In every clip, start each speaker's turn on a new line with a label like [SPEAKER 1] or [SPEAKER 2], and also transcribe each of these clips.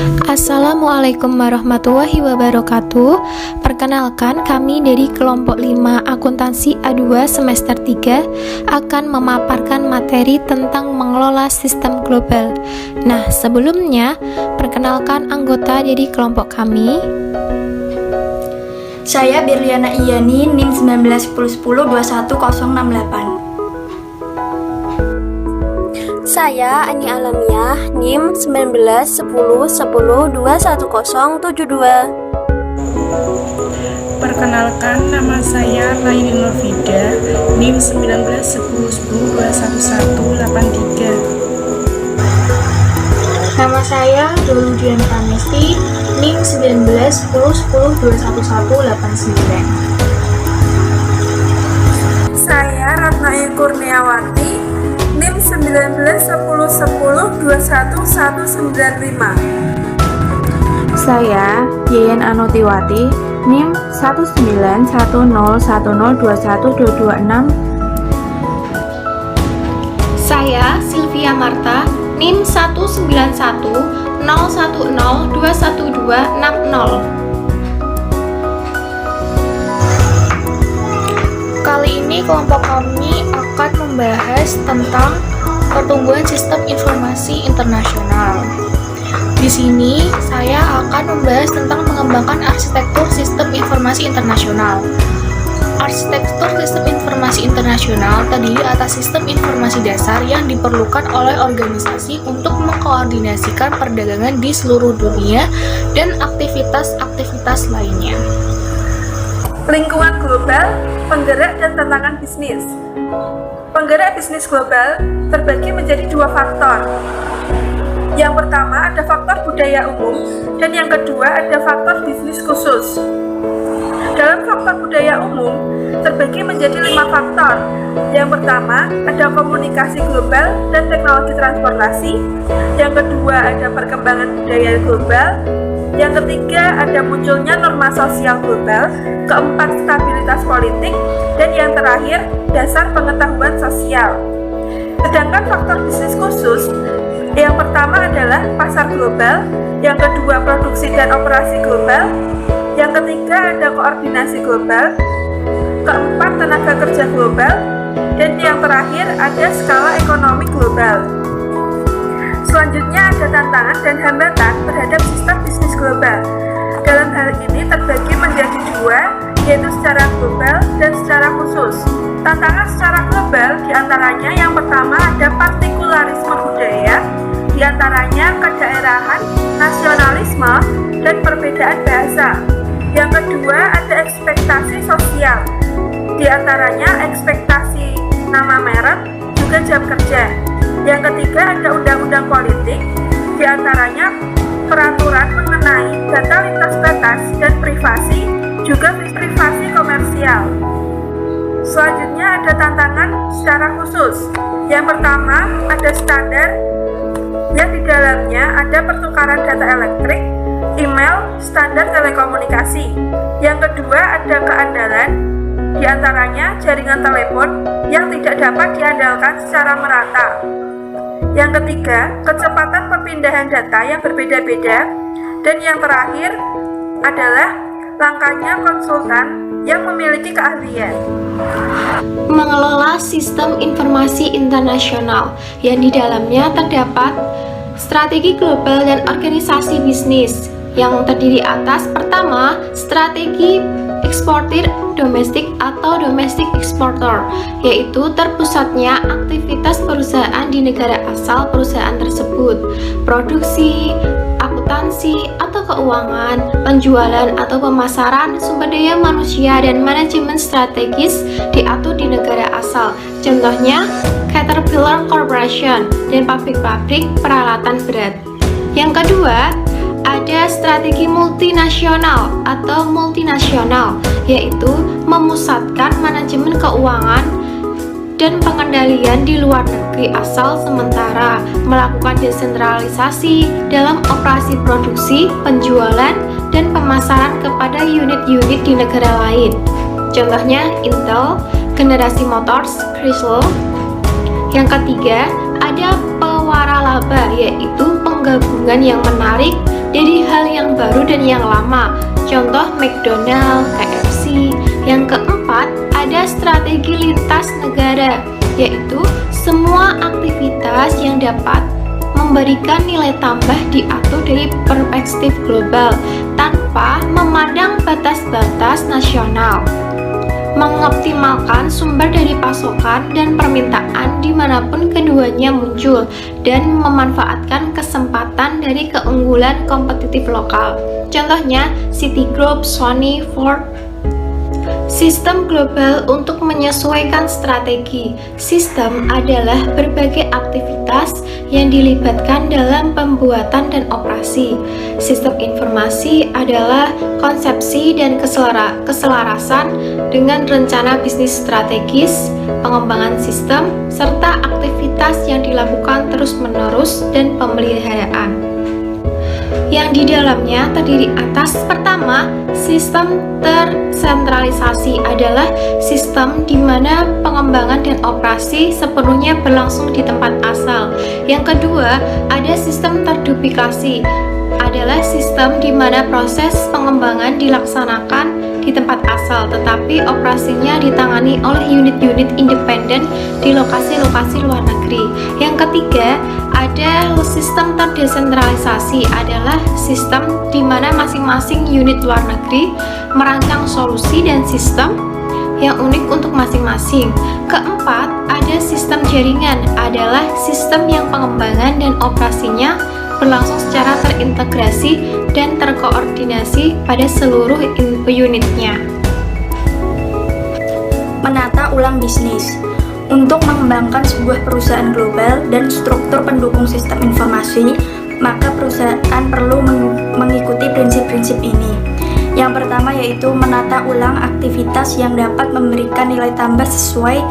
[SPEAKER 1] Assalamualaikum warahmatullahi wabarakatuh. Perkenalkan, kami dari kelompok 5 akuntansi A2 semester 3 akan memaparkan materi tentang mengelola sistem global. Nah, sebelumnya perkenalkan anggota dari kelompok kami.
[SPEAKER 2] Saya Birliana Iyani, NIM 1910102168.
[SPEAKER 3] Saya Ani Alamiah, NIM 191010211072.
[SPEAKER 4] Perkenalkan, nama saya Laini Nurfida, NIM 191010211183.
[SPEAKER 5] Nama saya Doludian Pramesti, NIM 1910102189.
[SPEAKER 6] Saya Ratna Kurniawati, NIM 191010211195.
[SPEAKER 7] Saya Yeyen Anutiwati, NIM 191010212226.
[SPEAKER 1] Saya Sylvia Marta, NIM 191010211260.
[SPEAKER 5] Kali ini kelompok kami akan membahas tentang pertumbuhan sistem informasi internasional. Di sini saya akan membahas tentang mengembangkan arsitektur sistem informasi internasional. Arsitektur sistem informasi internasional terdiri atas sistem informasi dasar yang diperlukan oleh organisasi untuk mengkoordinasikan perdagangan di seluruh dunia dan aktivitas-aktivitas lainnya.
[SPEAKER 6] Lingkungan global, penggerak dan tantangan bisnis. Penggerak bisnis global terbagi menjadi dua faktor. Yang pertama ada faktor budaya umum dan yang kedua ada faktor bisnis khusus. Dalam faktor budaya umum terbagi menjadi 5 faktor. Yang pertama ada komunikasi global dan teknologi transportasi. Yang kedua ada perkembangan budaya global. Yang ketiga ada munculnya norma sosial global. Keempat stabilitas politik. Dan yang terakhir dasar pengetahuan sosial. Sedangkan faktor bisnis khusus, yang pertama adalah pasar global, yang kedua produksi dan operasi global, yang ketiga ada koordinasi global, keempat tenaga kerja global, dan yang terakhir ada skala ekonomi global. Selanjutnya ada tantangan dan hambatan terhadap sistem bisnis global. Dalam hal ini terbagi menjadi dua, yaitu secara global dan secara khusus. Tantangan secara global diantaranya yang pertama ada partikularisme budaya, diantaranya kedaerahan, nasionalisme, dan perbedaan bahasa. Yang kedua ada ekspektasi sosial, diantaranya ekspektasi nama merek, juga jam kerja. Yang ketiga ada undang-undang politik, diantaranya peraturan mengenai data lintas batas dan privasi, juga privasi komersial. Selanjutnya ada tantangan secara khusus. Yang pertama ada standar yang di dalamnya ada pertukaran data elektrik, email, standar telekomunikasi. Yang kedua ada keandalan, diantaranya jaringan telepon yang tidak dapat diandalkan secara merata. Yang ketiga, kecepatan perpindahan data yang berbeda-beda. Dan yang terakhir adalah langkahnya konsultan yang memiliki keahlian.
[SPEAKER 1] Mengelola sistem informasi internasional yang di dalamnya terdapat strategi global dan organisasi bisnis yang terdiri atas pertama, strategi eksportir domestik atau domestic exporter, yaitu terpusatnya aktivitas perusahaan di negara asal perusahaan tersebut, produksi, akuntansi atau keuangan, penjualan atau pemasaran, sumber daya manusia, dan manajemen strategis diatur di negara asal. Contohnya, Caterpillar Corporation dan pabrik-pabrik peralatan berat. Yang kedua, ada strategi multinasional atau multinasional, yaitu memusatkan manajemen keuangan dan pengendalian di luar negeri asal sementara, melakukan desentralisasi dalam operasi produksi, penjualan, dan pemasaran kepada unit-unit di negara lain. Contohnya Intel, Generasi Motors, Chrysler. Yang ketiga, ada pewaralaba, yaitu penggabungan yang menarik dan hal yang baru dan yang lama, contoh McDonald, KFC. Yang keempat, ada strategi lintas negara, yaitu semua aktivitas yang dapat memberikan nilai tambah diatur dari perspektif global tanpa memandang batas-batas nasional, mengoptimalkan sumber dari pasokan dan permintaan dimanapun keduanya muncul, dan memanfaatkan kesempatan dari keunggulan kompetitif lokal. Contohnya Citigroup, Sony, Ford. Sistem global untuk menyesuaikan strategi. Sistem adalah berbagai aktivitas yang dilibatkan dalam pembuatan dan operasi. Sistem informasi adalah konsepsi dan keselarasan dengan rencana bisnis strategis, pengembangan sistem, serta aktivitas yang dilakukan terus-menerus dan pemeliharaan yang di dalamnya terdiri atas: pertama, sistem tersentralisasi adalah sistem di mana pengembangan dan operasi sepenuhnya berlangsung di tempat asal. Yang kedua, ada sistem terduplikasi, adalah sistem di mana proses pengembangan dilaksanakan di tempat asal, tetapi operasinya ditangani oleh unit-unit independen di lokasi-lokasi luar negeri. Yang ketiga, ada sistem terdesentralisasi, adalah sistem di mana masing-masing unit luar negeri merancang solusi dan sistem yang unik untuk masing-masing. Keempat, ada sistem jaringan, adalah sistem yang pengembangan dan operasinya berlangsung secara terintegrasi dan terkoordinasi pada seluruh unitnya.
[SPEAKER 2] Menata ulang bisnis. Untuk mengembangkan sebuah perusahaan global dan struktur pendukung sistem informasi, maka perusahaan perlu mengikuti prinsip-prinsip ini. Yang pertama yaitu menata ulang aktivitas yang dapat memberikan nilai tambah sesuai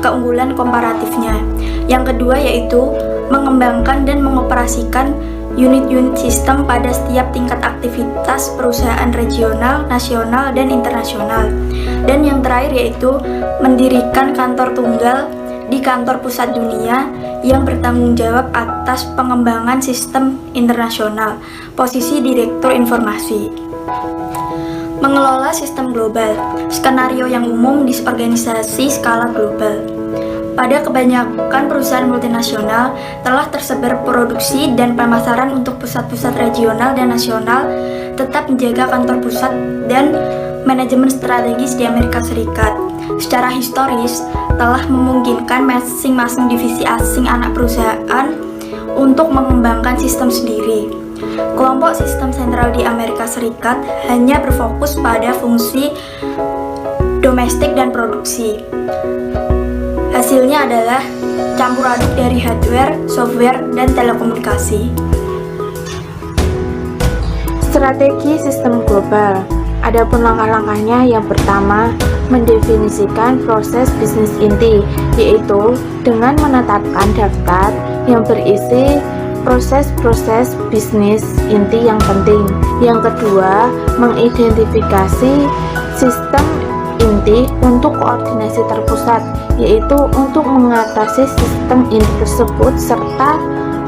[SPEAKER 2] keunggulan komparatifnya. Yang kedua yaitu mengembangkan dan mengoperasikan unit-unit sistem pada setiap tingkat aktivitas perusahaan regional, nasional, dan internasional. Dan yang terakhir yaitu mendirikan kantor tunggal di kantor pusat dunia yang bertanggung jawab atas pengembangan sistem internasional, posisi direktur informasi. Mengelola sistem global, skenario yang umum di organisasi skala global. Pada kebanyakan perusahaan multinasional telah tersebar produksi dan pemasaran untuk pusat-pusat regional dan nasional, tetap menjaga kantor pusat dan manajemen strategis di Amerika Serikat. Secara historis, telah memungkinkan masing-masing divisi asing anak perusahaan untuk mengembangkan sistem sendiri. Kelompok sistem sentral di Amerika Serikat hanya berfokus pada fungsi domestik dan produksi. Hasilnya adalah campur aduk dari hardware, software, dan telekomunikasi.
[SPEAKER 7] Strategi sistem global. Adapun langkah-langkahnya, yang pertama, mendefinisikan proses bisnis inti, yaitu dengan menetapkan daftar yang berisi proses-proses bisnis inti yang penting. Yang kedua, mengidentifikasi sistem inti untuk koordinasi terpusat, yaitu untuk mengatasi sistem inti tersebut serta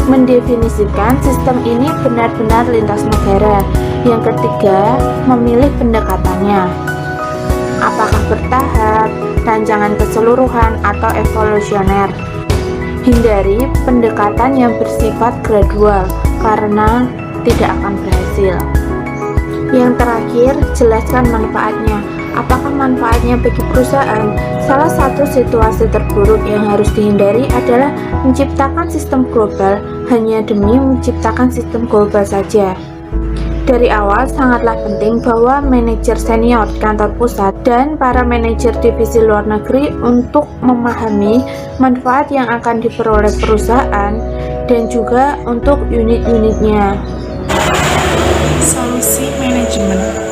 [SPEAKER 7] mendefinisikan sistem ini benar-benar lintas negara. Yang ketiga, memilih pendekatannya, apakah bertahap, rancangan keseluruhan, atau evolusioner. Hindari pendekatan yang bersifat gradual karena tidak akan berhasil. Yang terakhir, jelaskan manfaatnya. Apakah manfaatnya bagi perusahaan? Salah satu situasi terburuk yang harus dihindari adalah menciptakan sistem global hanya demi menciptakan sistem global saja. Dari awal sangatlah penting bahwa manajer senior kantor pusat dan para manajer divisi luar negeri untuk memahami manfaat yang akan diperoleh perusahaan dan juga untuk unit-unitnya.
[SPEAKER 4] Solusi manajemen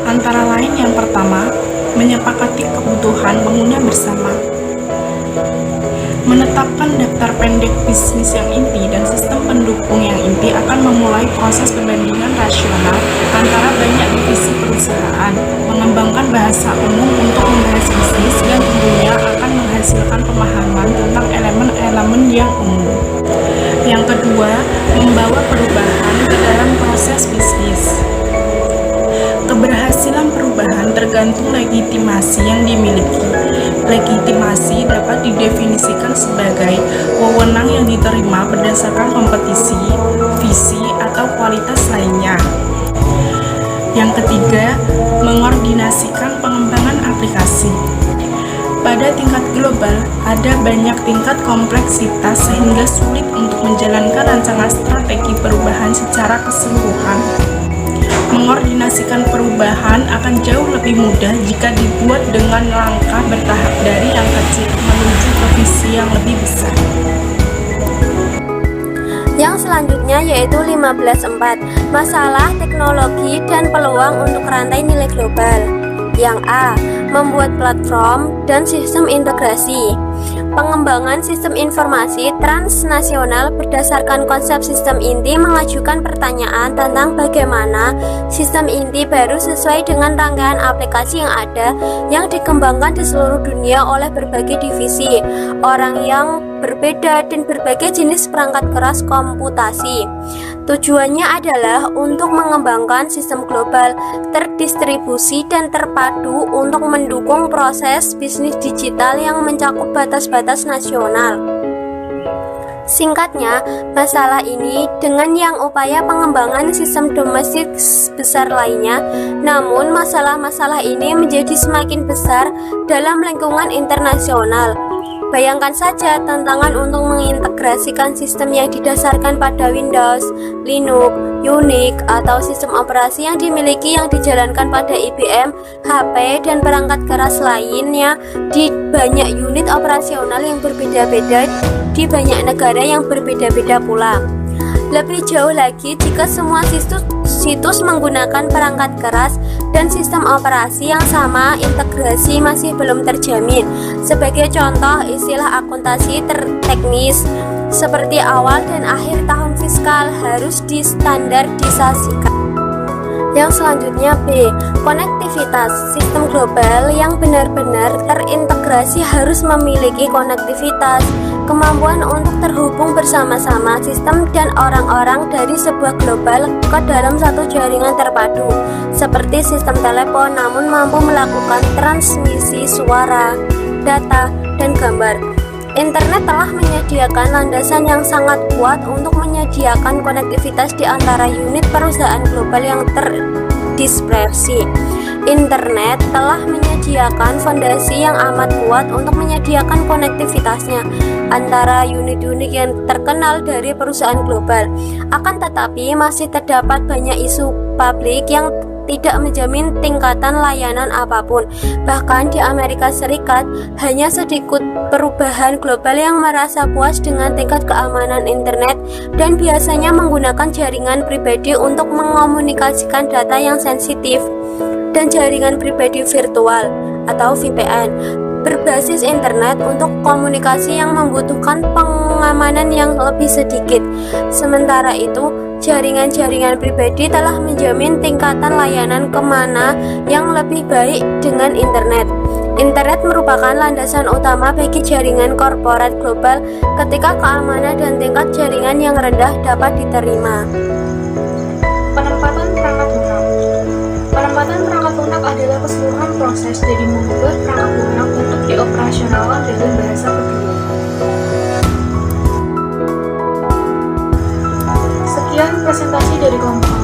[SPEAKER 4] antara lain yang pertama, menyepakati kebutuhan pengguna bersama, menetapkan daftar pendek bisnis yang inti dan sistem pendukung yang inti akan memulai proses perbandingan rasional antara banyak divisi perusahaan, mengembangkan bahasa umum untuk membahas bisnis dan tentunya akan menghasilkan pemahaman tentang elemen-elemen yang umum. Yang kedua, membawa perubahan ke dalam proses bisnis. tergantung legitimasi yang dimiliki. Legitimasi dapat didefinisikan sebagai wewenang yang diterima berdasarkan kompetisi, visi, atau kualitas lainnya. Yang ketiga, mengordinasikan pengembangan aplikasi. Pada tingkat global, ada banyak tingkat kompleksitas sehingga sulit untuk menjalankan rancangan strategi perubahan secara keseluruhan. Mengordinasikan perubahan akan jauh lebih mudah jika dibuat dengan langkah bertahap dari yang kecil menuju ke visi yang lebih besar.
[SPEAKER 3] Yang selanjutnya yaitu 15.4, masalah teknologi dan peluang untuk rantai nilai global. Yang A, membuat platform dan sistem integrasi. Pengembangan sistem informasi transnasional berdasarkan konsep sistem inti mengajukan pertanyaan tentang bagaimana sistem inti baru sesuai dengan rangkaian aplikasi yang ada yang dikembangkan di seluruh dunia oleh berbagai divisi, orang yang berbeda dan berbagai jenis perangkat keras komputasi. Tujuannya adalah untuk mengembangkan sistem global, terdistribusi dan terpadu untuk mendukung proses bisnis digital yang mencakup batas-batas nasional. Singkatnya, masalah ini dengan yang upaya pengembangan sistem domestik besar lainnya, namun masalah-masalah ini menjadi semakin besar dalam lingkungan internasional. Bayangkan saja tantangan untuk mengintegrasikan sistem yang didasarkan pada Windows, Linux, Unix, atau sistem operasi yang dimiliki yang dijalankan pada IBM, HP, dan perangkat keras lainnya di banyak unit operasional yang berbeda-beda di banyak negara yang berbeda-beda pula. Lebih jauh lagi, jika semua situs menggunakan perangkat keras dan sistem operasi yang sama, integrasi masih belum terjamin. Sebagai contoh, istilah akuntansi teknis seperti awal dan akhir tahun fiskal harus distandardisasikan. Yang selanjutnya B, konektivitas. Sistem global yang benar-benar terintegrasi harus memiliki konektivitas, kemampuan untuk terhubung bersama-sama sistem dan orang-orang dari sebuah global ke dalam satu jaringan terpadu, seperti sistem telepon namun mampu melakukan transmisi suara, data, dan gambar. Internet telah menyediakan landasan yang sangat kuat untuk menyediakan konektivitas di antara unit perusahaan global yang terdispersi. Internet telah menyediakan fondasi yang amat kuat untuk menyediakan konektivitasnya antara unit-unit yang terkenal dari perusahaan global. Akan tetapi masih terdapat banyak isu publik yang tidak menjamin tingkatan layanan apapun. Bahkan di Amerika Serikat, hanya sedikit perubahan global yang merasa puas dengan tingkat keamanan internet dan biasanya menggunakan jaringan pribadi untuk mengomunikasikan data yang sensitif dan jaringan pribadi virtual atau VPN berbasis internet untuk komunikasi yang membutuhkan pengamanan yang lebih sedikit. Sementara itu, jaringan-jaringan pribadi telah menjamin tingkatan layanan kemana yang lebih baik dengan internet. Internet merupakan landasan utama bagi jaringan korporat global ketika keamanan dan tingkat jaringan yang rendah dapat diterima.
[SPEAKER 5] Penempatan perangkat lunak. Penempatan perangkat lunak adalah keseluruhan proses dari mengubah perangkat lunak untuk dioperasionalkan dengan bahasa kedua. Sekian presentasi dari kelompok